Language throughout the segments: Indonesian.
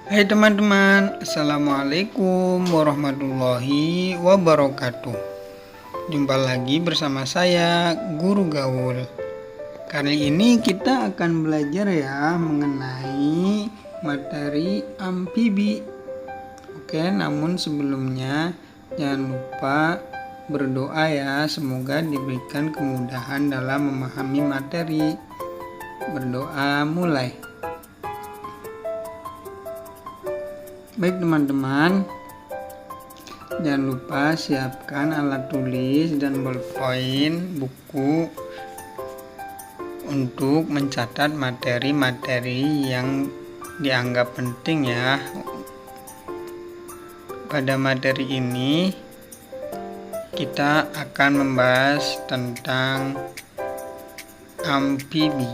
Hai teman-teman, Assalamualaikum warahmatullahi wabarakatuh. Jumpa lagi bersama saya, Guru Gaul. Kali ini kita akan belajar ya mengenai materi amfibi. Oke, namun sebelumnya jangan lupa berdoa ya, semoga diberikan kemudahan dalam memahami materi. Berdoa mulai. Baik teman-teman, jangan lupa siapkan alat tulis dan bolpen, buku untuk mencatat materi-materi yang dianggap penting ya. Pada materi ini kita akan membahas tentang amfibi.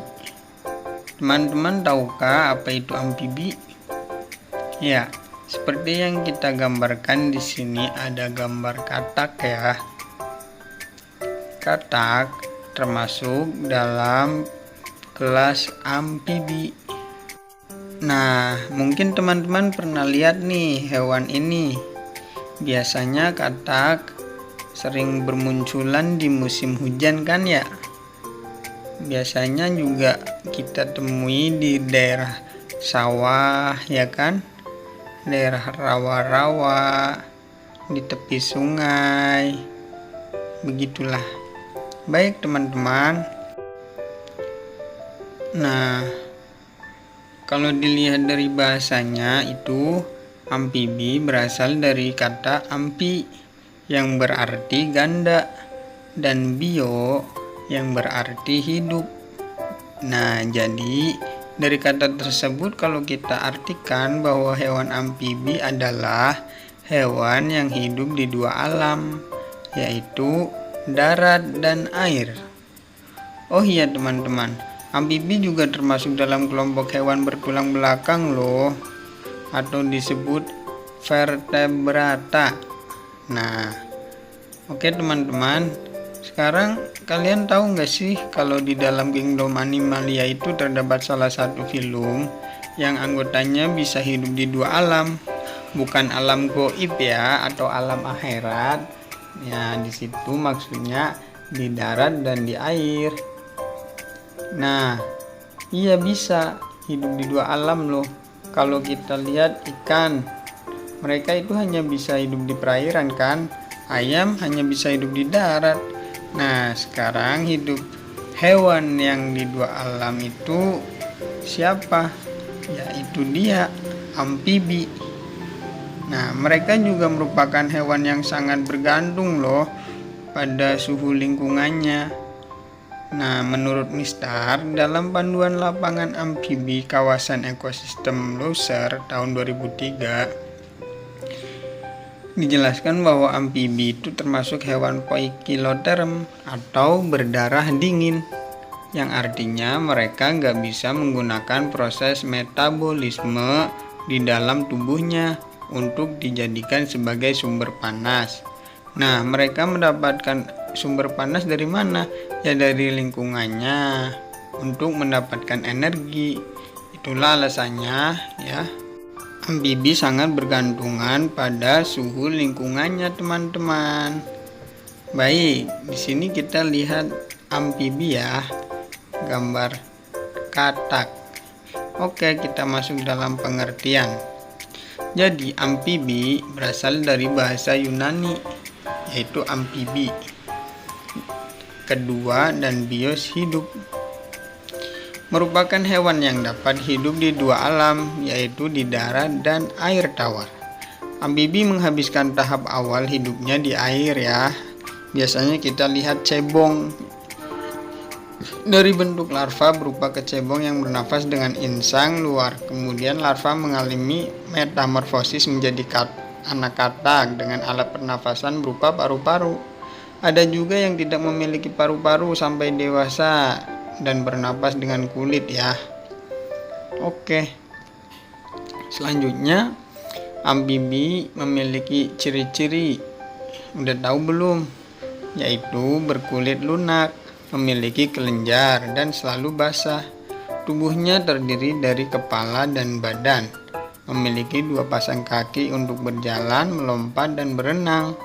Teman-teman tahukah apa itu amfibi? Ya, seperti yang kita gambarkan di sini ada gambar katak ya. Katak termasuk dalam kelas amfibi. Nah, mungkin teman-teman pernah lihat nih hewan ini. Biasanya katak sering bermunculan di musim hujan kan ya. Biasanya juga kita temui di daerah sawah ya kan, daerah rawa-rawa, di tepi sungai, begitulah. Baik teman-teman, nah kalau dilihat dari bahasanya itu amfibi berasal dari kata amfi yang berarti ganda dan bio yang berarti hidup. Nah, jadi dari kata tersebut kalau kita artikan bahwa hewan amfibi adalah hewan yang hidup di dua alam, yaitu darat dan air. Oh iya teman-teman, amfibi juga termasuk dalam kelompok hewan bertulang belakang loh, atau disebut vertebrata. Nah, oke teman-teman, sekarang kalian tahu nggak sih kalau di dalam Kingdom Animalia itu terdapat salah satu film yang anggotanya bisa hidup di dua alam, bukan alam goib ya atau alam akhirat. Ya, di situ maksudnya di darat dan di air. Nah, iya bisa hidup di dua alam loh. Kalau kita lihat ikan, mereka itu hanya bisa hidup di perairan kan? Ayam hanya bisa hidup di darat. Nah, sekarang hidup hewan yang di dua alam itu siapa? Yaitu dia amfibi. Nah, mereka juga merupakan hewan yang sangat bergantung loh pada suhu lingkungannya. Nah, menurut Mistar, dalam panduan lapangan amfibi kawasan ekosistem Loser tahun 2003, dijelaskan bahwa amfibi itu termasuk hewan poikiloterm atau berdarah dingin, yang artinya mereka nggak bisa menggunakan proses metabolisme di dalam tubuhnya untuk dijadikan sebagai sumber panas. Nah, mereka mendapatkan sumber panas dari mana? Ya dari lingkungannya untuk mendapatkan energi. Itulah alasannya ya. Amfibi sangat bergantungan pada suhu lingkungannya, teman-teman. Baik, di sini kita lihat amfibi ya, gambar katak. Oke, kita masuk dalam pengertian. Jadi, amfibi berasal dari bahasa Yunani, yaitu amfibi. Kedua dan bios hidup. Merupakan hewan yang dapat hidup di dua alam, yaitu di darat dan air tawar. Amfibi menghabiskan tahap awal hidupnya di air ya. Biasanya kita lihat cebong. Dari bentuk larva berupa kecebong yang bernafas dengan insang luar. Kemudian larva mengalami metamorfosis menjadi anak katak dengan alat pernafasan berupa paru-paru. Ada juga yang tidak memiliki paru-paru sampai dewasa dan bernapas dengan kulit ya. Oke, selanjutnya amfibi memiliki ciri-ciri, udah tahu belum? Yaitu berkulit lunak, memiliki kelenjar dan selalu basah. Tubuhnya terdiri dari kepala dan badan. memiliki 2 pasang kaki untuk berjalan, melompat, dan berenang.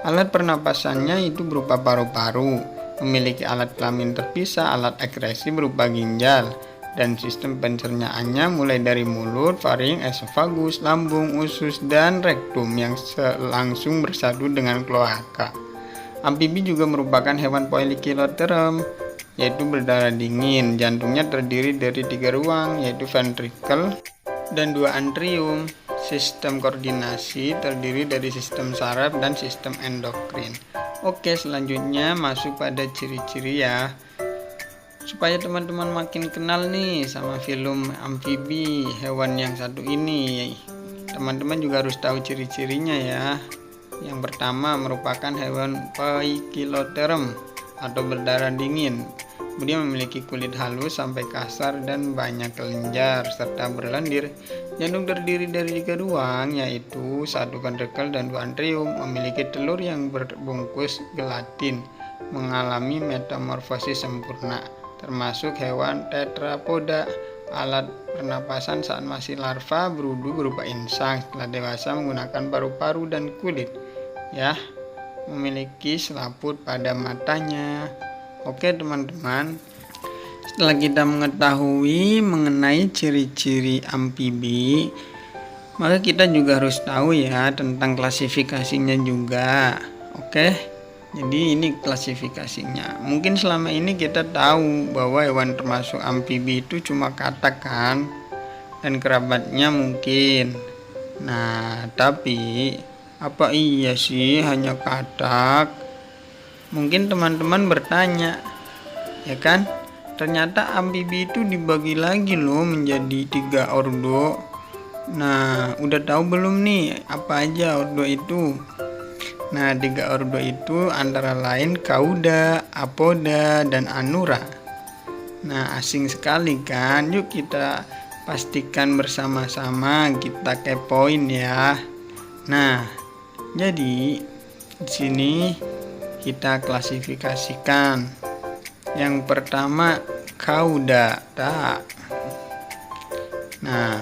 Alat pernapasannya itu berupa paru-paru, memiliki alat kelamin terpisah, alat ekskresi berupa ginjal, dan sistem pencernaannya mulai dari mulut, faring, esofagus, lambung, usus, dan rektum yang langsung bersatu dengan kloaka. Amfibi juga merupakan hewan poikiloterm, yaitu berdarah dingin. Jantungnya terdiri dari 3 ruang, yaitu ventricle dan 2 atrium. Sistem koordinasi terdiri dari sistem saraf dan sistem endokrin. Oke, selanjutnya masuk pada ciri-ciri ya. Supaya teman-teman makin kenal nih sama filum amfibi, hewan yang satu ini, teman-teman juga harus tahu ciri-cirinya ya. Yang pertama merupakan hewan poikiloterm atau berdarah dingin. Kemudian memiliki kulit halus sampai kasar dan banyak kelenjar serta berlendir. Jantung terdiri dari 3 ruang, yaitu 1 ventricle dan 2 atrium. Memiliki telur yang berbungkus gelatin, mengalami metamorfosis sempurna, termasuk hewan tetrapoda. Alat pernapasan saat masih larva berudu berupa insang, setelah dewasa menggunakan paru-paru dan kulit. Ya, memiliki selaput pada matanya. Oke teman-teman, setelah kita mengetahui mengenai ciri-ciri amfibi, maka kita juga harus tahu ya tentang klasifikasinya juga. Oke, jadi ini klasifikasinya. Mungkin selama ini kita tahu bahwa hewan termasuk amfibi itu cuma katak kan, dan kerabatnya mungkin. Nah, tapi apa iya sih hanya katak? Mungkin teman-teman bertanya, ya kan? Ternyata amfibi itu dibagi lagi loh menjadi 3 ordo. Nah, udah tahu belum nih apa aja ordo itu? Nah, 3 ordo itu antara lain Cauda, Apoda, dan Anura. Nah, asing sekali kan? Yuk kita pastikan bersama-sama, kita kepoin ya. Nah, jadi di sini kita klasifikasikan. Yang pertama Cauda. Nah,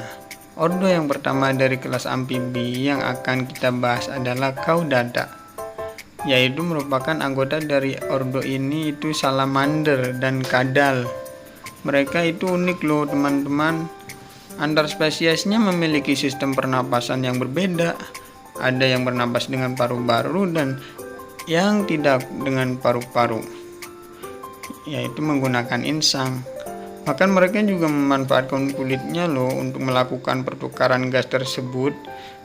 ordo yang pertama dari kelas amfibi yang akan kita bahas adalah Caudata, yaitu merupakan anggota dari ordo ini itu salamander dan kadal. Mereka itu unik loh teman-teman. Antar spesiesnya memiliki sistem pernapasan yang berbeda. Ada yang bernapas dengan paru-paru dan yang tidak dengan paru-paru, yaitu menggunakan insang. Bahkan mereka juga memanfaatkan kulitnya loh untuk melakukan pertukaran gas tersebut.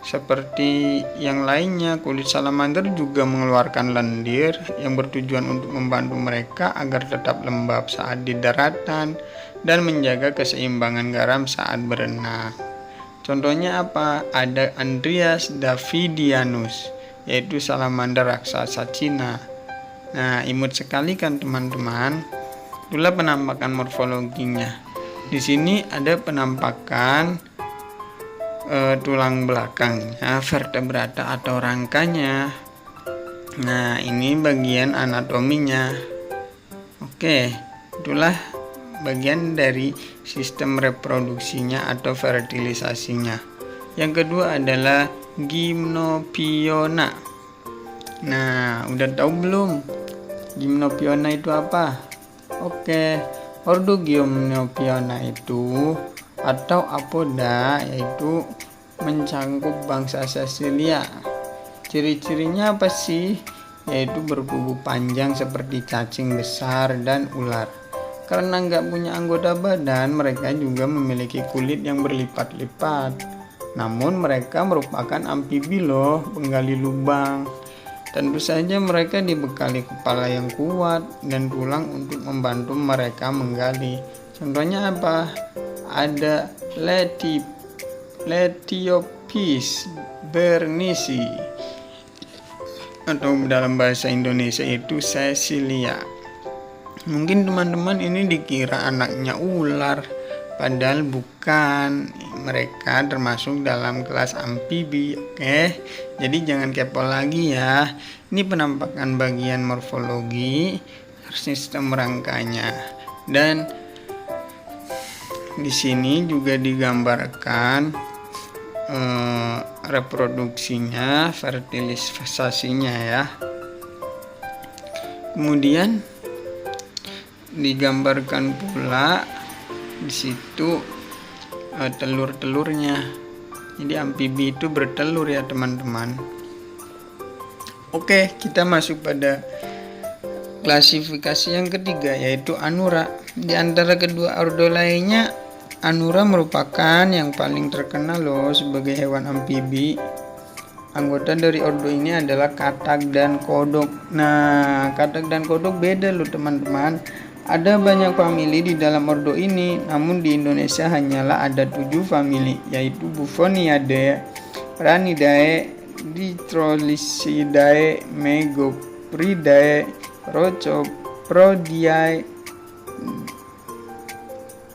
Seperti yang lainnya, kulit salamander juga mengeluarkan lendir yang bertujuan untuk membantu mereka agar tetap lembab saat di daratan dan menjaga keseimbangan garam saat berenang. Contohnya apa? Ada Andreas davidianus, yaitu salamander raksasa Cina. Nah, imut sekali kan teman-teman. Itulah penampakan morfologinya. Di sini ada penampakan tulang belakangnya, vertebrata atau rangkanya. Nah, ini bagian anatominya. Oke, itulah bagian dari sistem reproduksinya atau fertilisasinya. Yang kedua adalah Gymnophiona. Nah, udah tahu belum Gymnophiona itu apa? Oke, ordo Gymnophiona itu atau Apoda yaitu mencakup bangsa Sesilia. Ciri-cirinya apa sih? Yaitu bertubuh panjang seperti cacing besar dan ular. Karena nggak punya anggota badan, mereka juga memiliki kulit yang berlipat-lipat. Namun mereka merupakan amfibi loh, penggali lubang. Tentu saja mereka dibekali kepala yang kuat dan tulang untuk membantu mereka menggali. Contohnya apa? Ada Letiopis bernisi, atau dalam bahasa Indonesia itu Sesilia. Mungkin teman-teman ini dikira anaknya ular, padahal bukan. Mereka termasuk dalam kelas amfibi. Oke, jadi jangan kepo lagi ya. Ini penampakan bagian morfologi sistem rangkanya, dan di sini juga digambarkan reproduksinya, fertilisasinya ya. Kemudian digambarkan pula di situ telur-telurnya. Jadi amfibi itu bertelur ya teman-teman. Oke, kita masuk pada klasifikasi yang ketiga, yaitu Anura. Di antara kedua ordo lainnya, Anura merupakan yang paling terkenal loh sebagai hewan amfibi. Anggota dari ordo ini adalah katak dan kodok. Nah, katak dan kodok beda loh teman-teman. Ada banyak famili di dalam ordo ini, namun di Indonesia hanyalah ada 7 famili, yaitu Bufonidae, Ranidae, Ditrolisidae, Megopridae, Rhocoprodidae,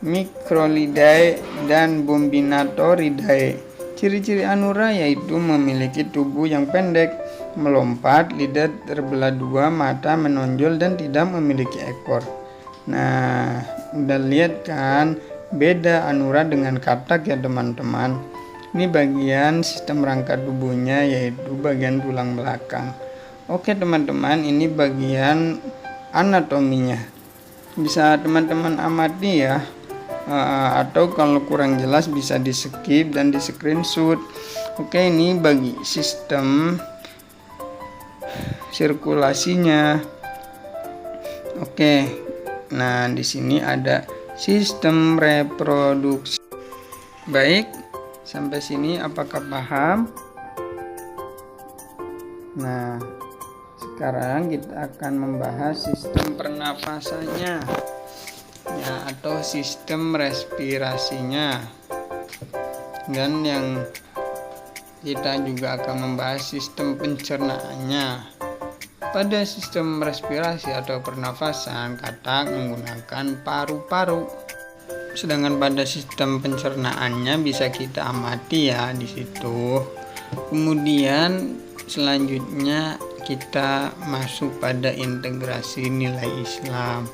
Microlidae, dan Bombinatoridae. Ciri-ciri Anura yaitu memiliki tubuh yang pendek, melompat, lidah terbelah dua, mata menonjol, dan tidak memiliki ekor. Nah, udah lihat kan beda Anura dengan katak ya teman-teman. Ini bagian sistem rangka tubuhnya, yaitu bagian tulang belakang. Oke teman-teman, ini bagian anatominya. Bisa teman-teman amati ya, atau kalau kurang jelas bisa di skip dan di screenshot. Oke, ini bagi sistem sirkulasinya. Oke, nah di sini ada sistem reproduksi. Baik, sampai sini apakah paham? Nah, sekarang kita akan membahas sistem pernafasannya ya, atau sistem respirasinya. Dan yang kita juga akan membahas sistem pencernaannya. Pada sistem respirasi atau pernafasan, katak menggunakan paru-paru. Sedangkan pada sistem pencernaannya bisa kita amati ya di situ. Kemudian selanjutnya kita masuk pada integrasi nilai Islam.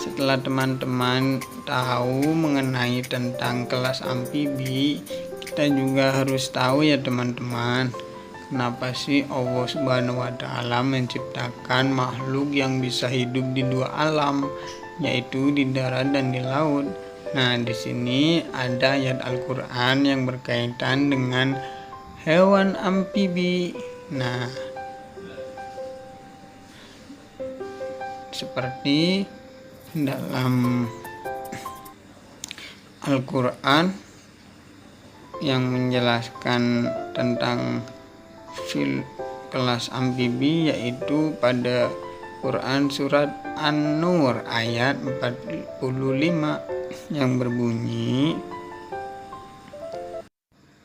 Setelah teman-teman tahu mengenai tentang kelas amfibi, kita juga harus tahu ya teman-teman, kenapa sih Allah Subhanahu wa Ta'ala menciptakan makhluk yang bisa hidup di dua alam, yaitu di darat dan di laut. Nah, di sini ada ayat Al-Qur'an yang berkaitan dengan hewan amfibi. Nah, seperti dalam Al-Qur'an yang menjelaskan tentang kelas amfibi, yaitu pada Quran surat An-Nur ayat 45 yang berbunyi,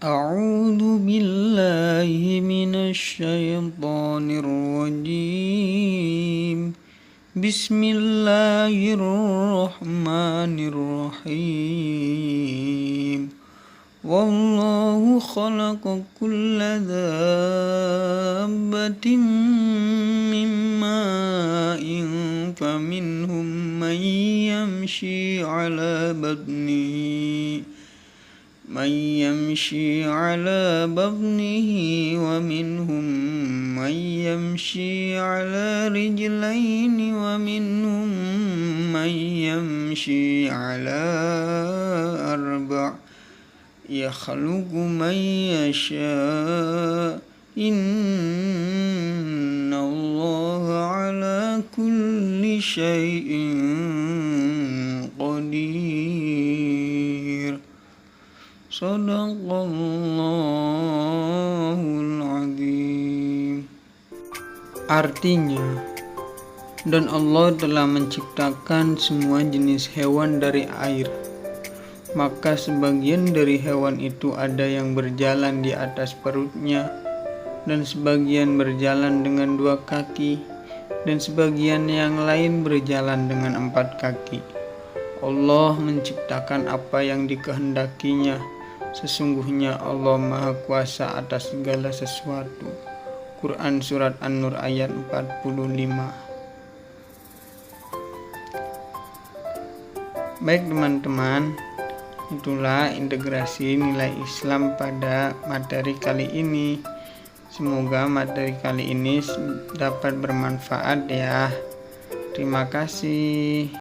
A'udzu billahi minasy syaithanir rajim. Bismillahirrahmanirrahim. Wallahu khalaqa kulla dabbatin min ma'in faminhum man yamshi 'ala batnihi wa minhum man yamshi 'ala rijlaini wa minhum man yamshi 'ala arba'. Yakhluqu man yasha'. Innallaha 'ala kulli syai'in qadir. Shadaqallahul azim. Artinya, dan Allah telah menciptakan semua jenis hewan dari air. Maka sebagian dari hewan itu ada yang berjalan di atas perutnya, dan sebagian berjalan dengan 2 kaki, dan sebagian yang lain berjalan dengan 4 kaki. Allah menciptakan apa yang dikehendakinya. Sesungguhnya Allah Maha Kuasa atas segala sesuatu. Quran surat An-Nur ayat 45. Baik teman-teman, Itulah integrasi nilai Islam pada materi kali ini. Semoga materi kali ini dapat bermanfaat ya. Terima kasih.